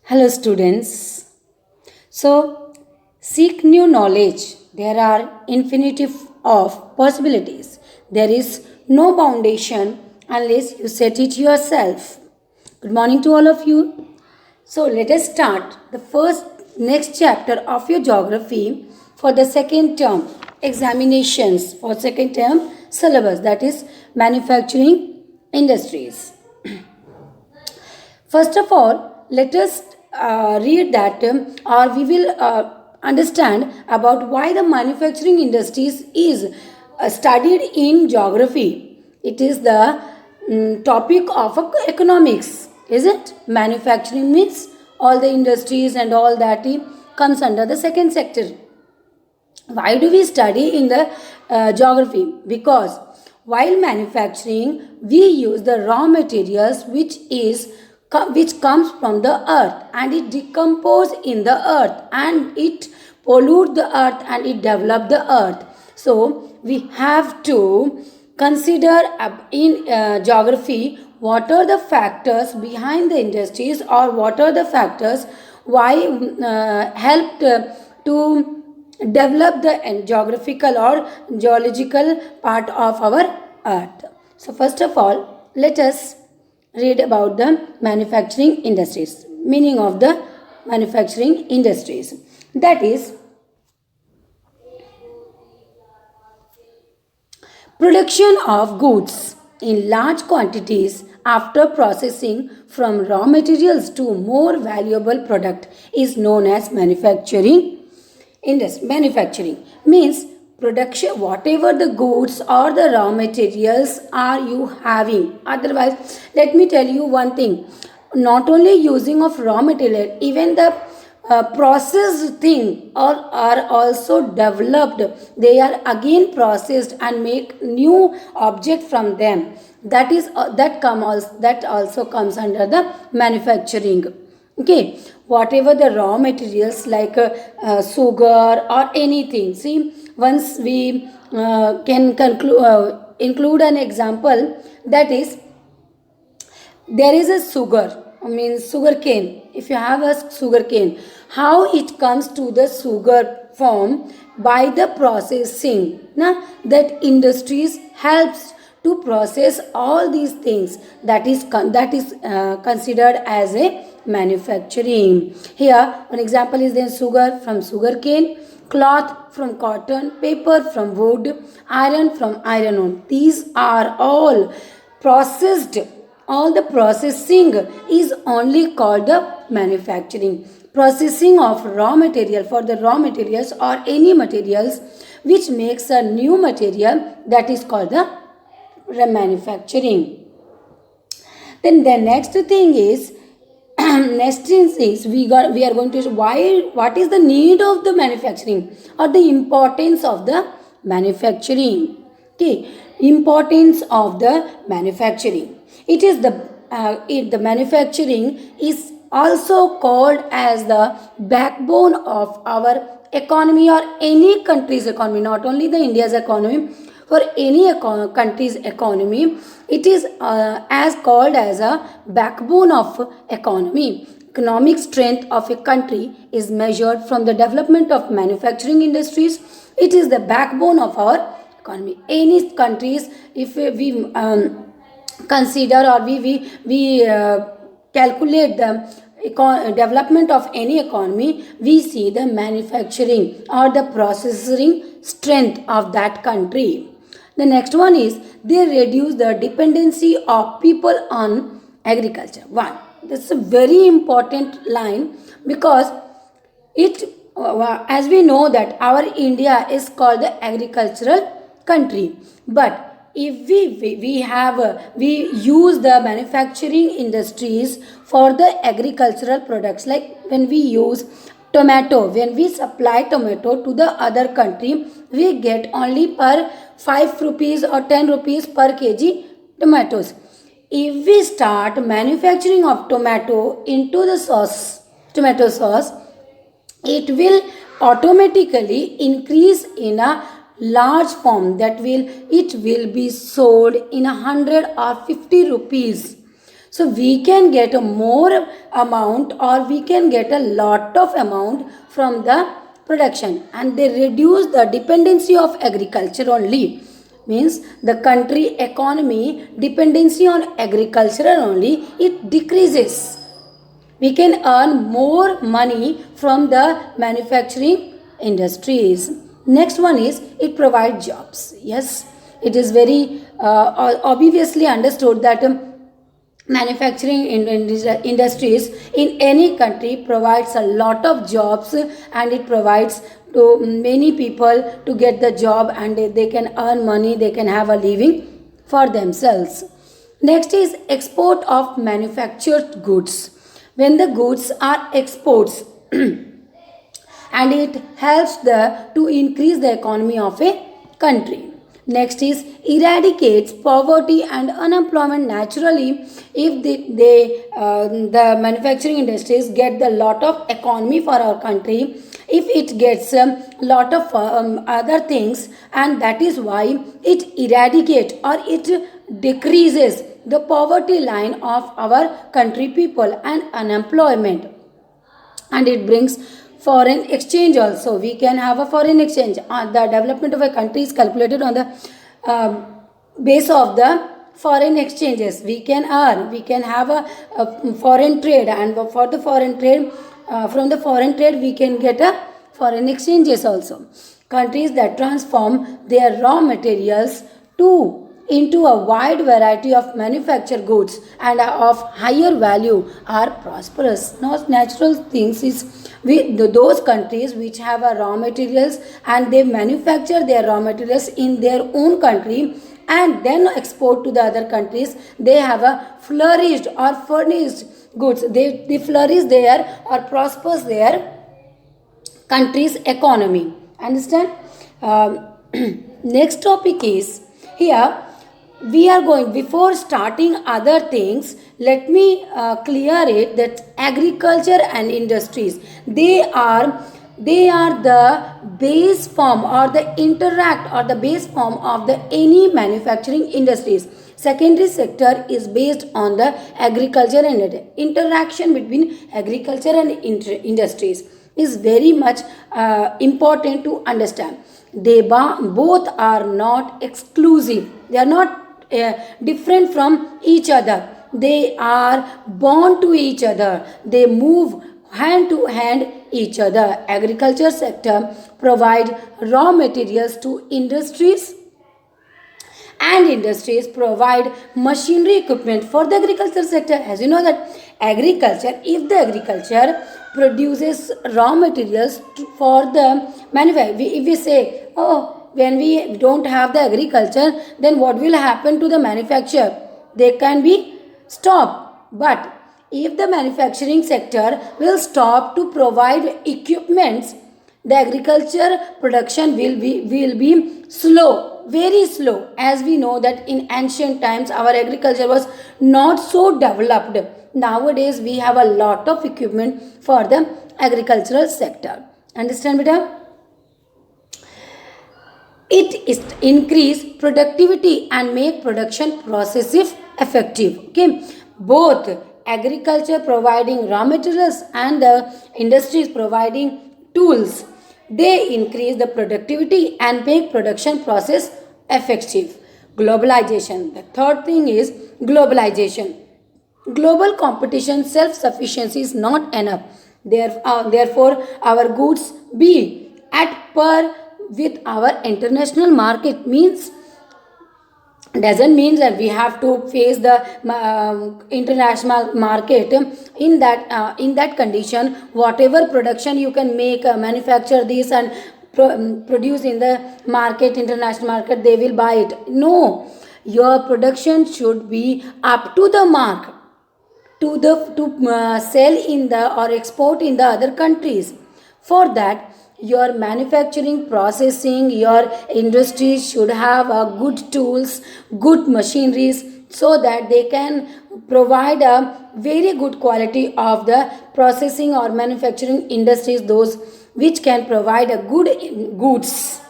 Hello, students. So, seek new knowledge. There are infinity of possibilities. There is no foundation unless you set it yourself. Good morning to all of you. So, let us start the next chapter of your geography for the second term examinations for second term syllabus, that is manufacturing industries. First of all, let us read that or we will understand about why the manufacturing industries is studied in geography. It is the topic of economics, is it? Manufacturing means all the industries and all that comes under the second sector. Why do we study in the geography? Because while manufacturing, we use the raw materials which comes from the earth, and it decompose in the earth, and it pollute the earth, and it develop the earth. So we have to consider in geography what are the factors behind the industries, or what are the factors why helped to develop the geographical or geological part of our earth. So first of all, let us read about the manufacturing industries. Meaning of the manufacturing industries, that is production of goods in large quantities after processing from raw materials to more valuable product is known as manufacturing. Manufacturing means production, whatever the goods or the raw materials are you having. Otherwise, let me tell you one thing, not only using of raw material, even the processed thing are also developed. They are again processed and make new object from them. That is that also comes under the manufacturing. Okay, whatever the raw materials like sugar or anything. See, once we can include an example, that is there is a sugar, I mean sugar cane. If you have a sugar cane, how it comes to the sugar form? By the processing. Now that industries helps to process all these things, that is considered as a manufacturing. Here one example is then sugar from sugar cane, cloth from cotton, paper from wood, iron from iron ore. These are all processed. All the processing is only called the manufacturing. Processing of raw material, for the raw materials or any materials which makes a new material, that is called the manufacturing. Then the next thing is we are going to what is the need of the manufacturing, or the importance of the manufacturing. Okay, importance of the manufacturing. It is the manufacturing is also called as the backbone of our economy, or any country's economy, not only the India's economy, for any country's economy. It is as called as a backbone of economy. Economic strength of a country is measured from the development of manufacturing industries. It is the backbone of our economy. Any countries, if we consider, or we calculate the development of any economy, we see the manufacturing or the processing strength of that country. The next one is they reduce the dependency of people on agriculture. One, this is a very important line, because it as we know that our India is called the agricultural country, but if we use the manufacturing industries for the agricultural products, like when we use tomato, when we supply tomato to the other country, we get only per 5 rupees or 10 rupees per kg tomatoes. If we start manufacturing of tomato into the tomato sauce, it will automatically increase in a large form, that it will be sold in 100 or 50 rupees. So we can get a more amount, or we can get a lot of amount from the production, and they reduce the dependency of agriculture only. Means the country economy dependency on agriculture only, it decreases. We can earn more money from the manufacturing industries. Next one is it provides jobs. Yes, it is very obviously understood that manufacturing industries in any country provides a lot of jobs, and it provides to many people to get the job, and they can earn money, they can have a living for themselves. Next is export of manufactured goods. When the goods are exports and it helps to increase the economy of a country. Next is eradicates poverty and unemployment naturally. If the manufacturing industries get the lot of economy for our country, if it gets a lot of other things, and that is why it eradicate or it decreases the poverty line of our country people and unemployment, and it brings foreign exchange also. We can have a foreign exchange. The development of a country is calculated on the base of the foreign exchanges. We can earn, we can have a foreign trade, and for the foreign trade, from the foreign trade we can get a foreign exchanges also. Countries that transform their raw materials to into a wide variety of manufactured goods and of higher value are prosperous. Not natural things is those countries which have a raw materials and they manufacture their raw materials in their own country and then export to the other countries. They have a flourished or furnished goods. They flourish there or prospers their country's economy. Understand? Next topic is here. We are going, before starting other things, let me clear it that agriculture and industries, they are the base form or the interact or the base form of the any manufacturing industries. Secondary sector is based on the agriculture, and interaction between agriculture and industries is very much important to understand. They both are not exclusive. They are not different from each other. They are bound to each other. They move hand to hand each other. Agriculture sector provide raw materials to industries, and industries provide machinery equipment for the agriculture sector. As you know that agriculture, if the agriculture produces raw materials for the manufacturing, if we say, oh, when we don't have the agriculture, then what will happen to the manufacture? They can be stopped. But if the manufacturing sector will stop to provide equipments, the agriculture production will be slow, very slow. As we know that in ancient times our agriculture was not so developed. Nowadays we have a lot of equipment for the agricultural sector. Understand, beta? It is increase productivity and make production processes effective. Okay, both agriculture providing raw materials and the industries providing tools, they increase the productivity and make production process effective. Globalization, the third thing is globalization. Global competition, self-sufficiency is not enough. Therefore, our goods be at par with our international market. Means doesn't mean that we have to face the international market. In that condition, whatever production you can make, manufacture this and produce in the market, international market, they will buy it. No, your production should be up to the mark to sell in the or export in the other countries. For that, your manufacturing processing, your industries should have good tools, good machineries, so that they can provide a very good quality of the processing or manufacturing industries, those which can provide a good goods,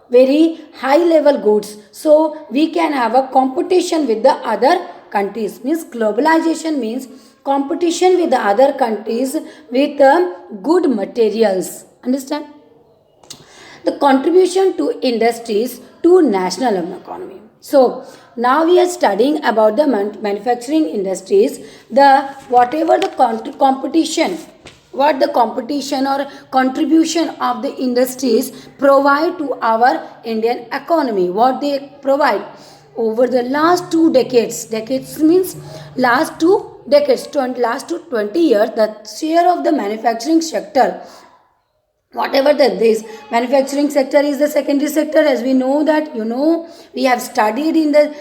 very high level goods, so we can have a competition with the other countries. Means globalization means competition with the other countries with good materials. Understand? The contribution to industries to national economy. So now we are studying about the manufacturing industries. The whatever the competition, what the competition or contribution of the industries provide to our Indian economy, what they provide over the last 2 decades. Decades means last 2 decades, last to 20 years. The share of the manufacturing sector, whatever this manufacturing sector is the secondary sector, as we know that, we have studied in the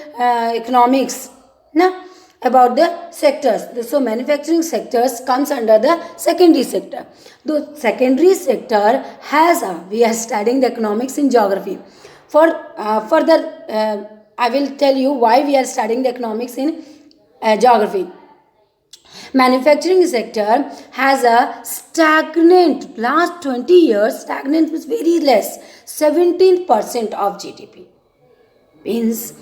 economics na, about the sectors. So manufacturing sectors comes under the secondary sector. The secondary sector has we are studying the economics in geography. For further I will tell you why we are studying the economics in geography. Manufacturing sector has a stagnant, last 20 years, stagnant means very less, 17% of GDP. Means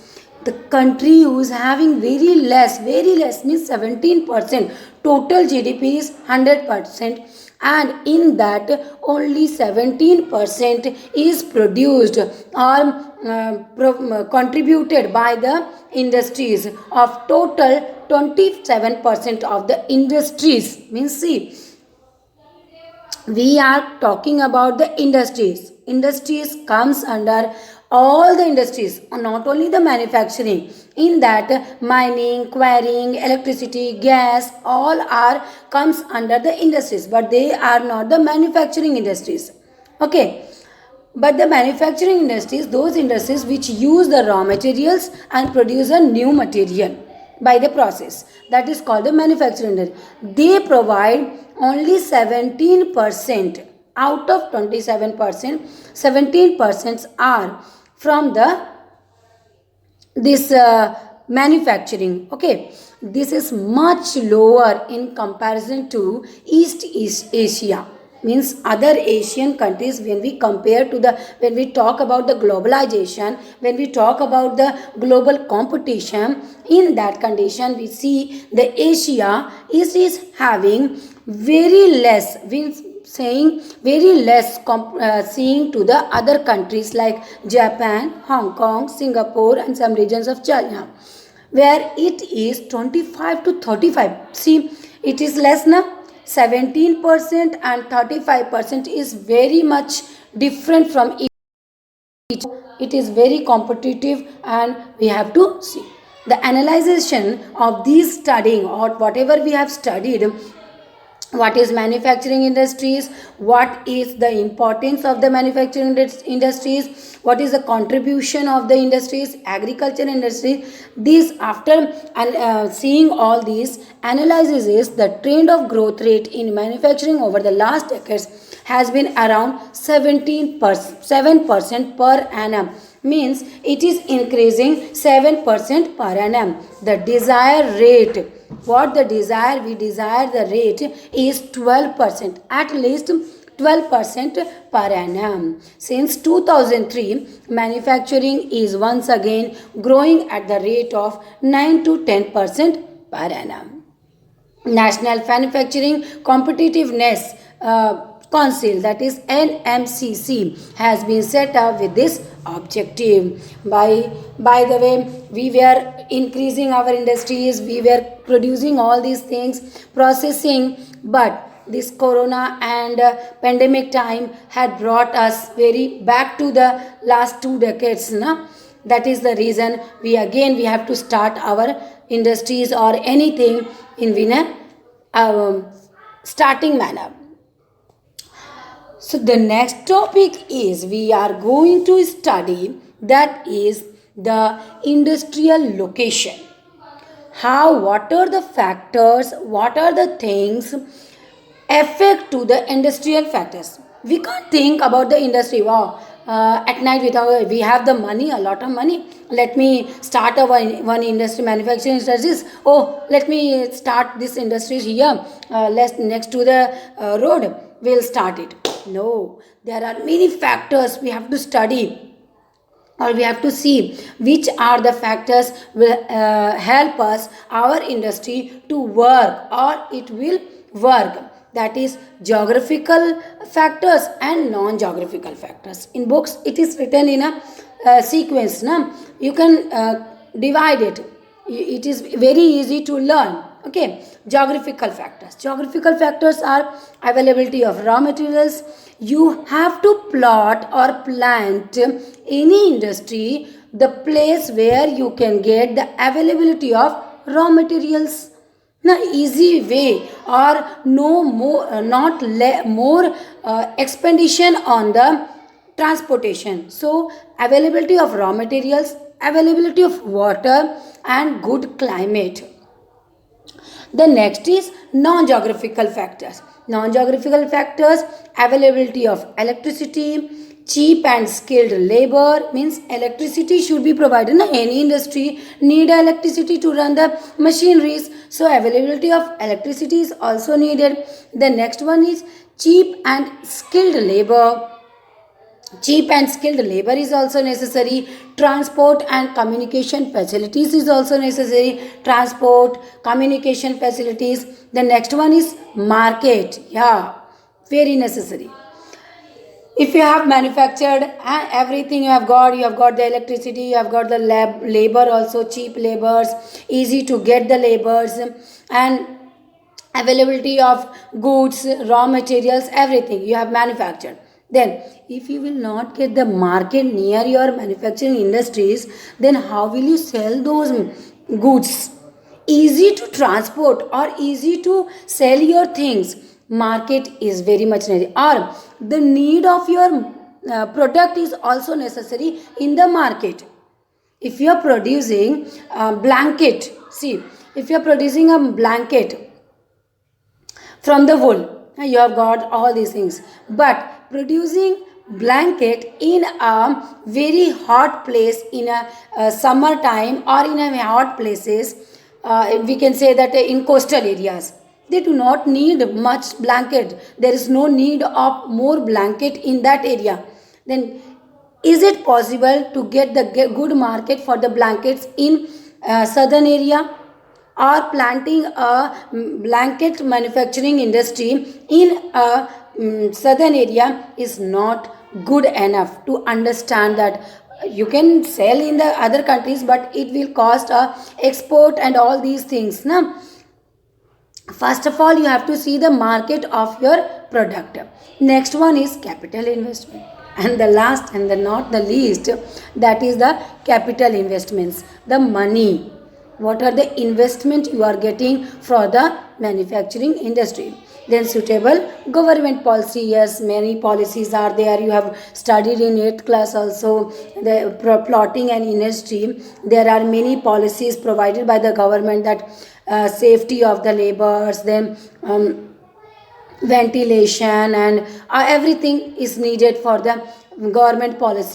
the country who is having very less means 17%. Total GDP is 100%, and in that only 17% is produced or contributed by the industries. Of total 27% of the industries. Means see, we are talking about the industries. Industries comes under all the industries, not only the manufacturing. In that mining, quarrying, electricity, gas, all are comes under the industries, but they are not the manufacturing industries. Okay. But the manufacturing industries, those industries which use the raw materials and produce a new material by the process, that is called the manufacturing industry. They provide only 17% out of 27%. 17% are from the this manufacturing. Okay, this is much lower in comparison to East Asia. Means other Asian countries, when we compare to the, when we talk about the globalization, when we talk about the global competition, in that condition we see the Asia is having very less, means saying very less seeing to the other countries like Japan, Hong Kong, Singapore and some regions of China, where it is 25 to 35. See, it is less now. 17% and 35% is very much different from each. It is very competitive, and we have to see the analyzation of these studying or whatever we have studied. What is manufacturing industries, what is the importance of the manufacturing industries, what is the contribution of the industries, agriculture industry. This after seeing all these analysis is the trend of growth rate in manufacturing over the last decades has been around 7% per annum. Means it is increasing 7% per annum. The desired rate, what the desire, we desire the rate is 12%, at least 12% per annum. Since 2003, manufacturing is once again growing at the rate of 9 to 10% per annum. National Manufacturing Competitiveness Council, that is NMCC, has been set up with this objective. By the way, we were increasing our industries, we were producing all these things, processing, but this corona and pandemic time had brought us very back to the last 2 decades. That is the reason we have to start our industries or anything in a starting manner. So the next topic is we are going to study, that is the industrial location. What are the factors, what are the things affect to the industrial factors. We can't think about the industry, wow, at night we have the money, a lot of money, let me start one industry, manufacturing industries. Oh, let me start this industry here, next to the road, we'll start it. No, there are many factors we have to study. or we have to see which are the factors will help us our industry to work or it will work. That is geographical factors and non geographical factors. In books it is written in a sequence, na? You can divide it. It is very easy to learn. Okay, geographical factors are availability of raw materials. You have to plot or plant any industry the place where you can get the availability of raw materials. Now easy way or no more not more expenditure on the transportation. So availability of raw materials, availability of water and good climate. The next is non-geographical factors. Non-geographical factors, availability of electricity, cheap and skilled labor, means electricity should be provided. Any industry need electricity to run the machineries. So availability of electricity is also needed. The next one is cheap and skilled labor. Cheap and skilled labor is also necessary. Transport and communication facilities is also necessary. Transport, communication facilities. The next one is market. Yeah, very necessary. If you have manufactured and everything you have got the electricity, you have got the labor also, cheap labors, easy to get the labors, and availability of goods, raw materials, everything you have manufactured. Then if you will not get the market near your manufacturing industries, then how will you sell those goods? Easy to transport or easy to sell your things, market is very much necessary, or the need of your product is also necessary in the market. If you are producing a blanket, see, if you are producing a blanket from the wool, you have got all these things, but producing blanket in a very hot place in a summer time or in a hot places, we can say that in coastal areas they do not need much blanket, there is no need of more blanket in that area. Then is it possible to get the good market for the blankets in southern area? Or planting a blanket manufacturing industry in a southern area is not good enough to understand that you can sell in the other countries, but it will cost export and all these things, na? First of all, you have to see the market of your product. Next one is capital investment. And the last and the not the least, that is the capital investments, the money. What are the investment you are getting for the manufacturing industry? Then suitable government policy. Yes, many policies are there. You have studied in 8th class also the plotting and industry. There are many policies provided by the government, that safety of the laborers, then ventilation and everything is needed for the government policy.